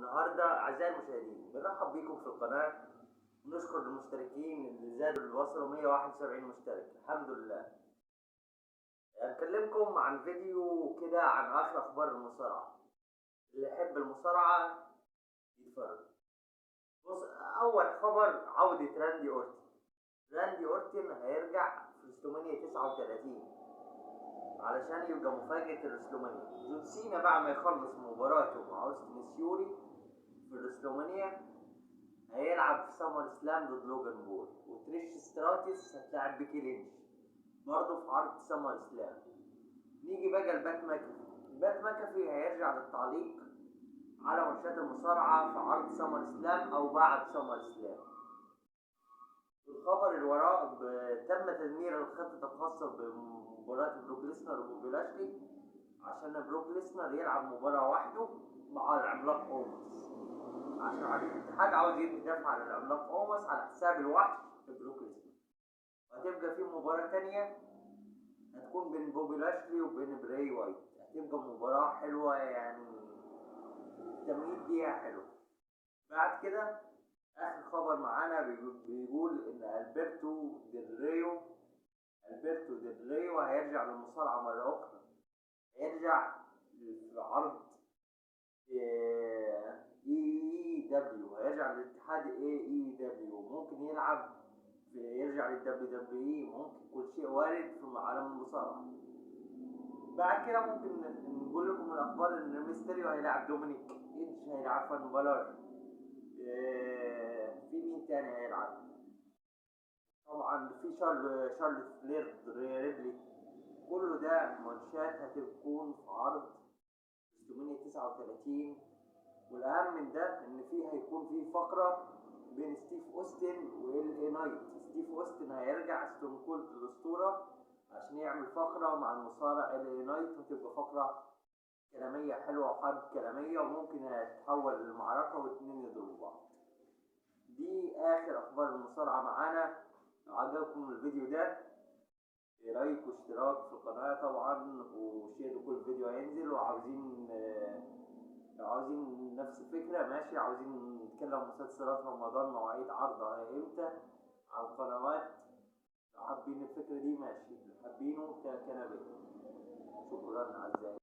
النهارده أعزائي المشاهدين بنرحب بيكم في القناة ونشكر المشتركين اللي زادوا اللي وصلوا 171 مشترك الحمد لله. هنكلمكم عن فيديو كده عن آخر أخبار المصارعة. اللي يحب المصارعة يتفرج. بص، أول خبر عودة راندي أورتن. راندي أورتن هيرجع في رسلمانيا 39 علشان يبقى مفاجأة الرسلمانيا. جون سينا بعد ما يخلص مباراته مع أوستن ثيوري في الرسلمانيا هيلعب في سمر سلام ضد لوجان بول، وتريش ستراتيس هتلعب بيكي لينش برضه في عرض سمر سلام. نيجي بقى لبات ماكافي. بات ماكافي هيرجع للتعليق على ماتشات المصارعة في عرض سمر سلام أو بعد سمر سلام. الخبر اللي وراه تم تدمير الخطة الخاصة بمباراة بروك ليسنر وبوبي لاشلي عشان بروك ليسنر يلعب مباراة وحده مع العملاق أومس، عشان الاتحاد عاوز يدي دفع على العملاق أومس على حساب الوحش بروك ليسنر. وهتبقى في مباراة تانية هتكون بين بوبي لاشلي وبين براي وايت، هتبقى مباراة حلوة يعني التمهيد ليها حلو. بعد كده آخر خبر معانا بيقول إن ألبرتو ديل ريو هيرجع للمصارعة مرة أخرى. هيرجع في عرض AEW، هيرجع للاتحاد AEW، ممكن يرجع للدبليو دبليو اي، ممكن كل شيء وارد في عالم المصارعة. بعد كده ممكن نقول لكم الأخبار إن ميستيريو هيلعب دومينيك إيدج، هيلعب فان بالار. في مين تاني هيلعب؟ طبعا في شارلوت فلير ريدلي. كل ده ماتشات هتكون في عرض 639. والاهم من ده ان هيكون في فقره بين ستيف اوستن وال اي نايت. ستيف اوستن هيرجع ستون كولد الاسطوره عشان يعمل فقره مع المصارع ال اي نايت، وتبقى فقره كلاميه حلوه وحرب كلاميه، وممكن تتحول للمعركه واتنين يضربوا بعض. دي اخر اخبار المصارعه معانا. لو عجبكم الفيديو ده لايك واشتراك في القناه طبعا، وشير كل فيديو هينزل. لو عاوزين نفس الفكرة ماشي، عاوزين نتكلم مسلسلات رمضان مواعيد عرضها امتى على القنوات، لو حابين الفكرة دي ماشي، حابينه كنبي. شكرا أعزائي.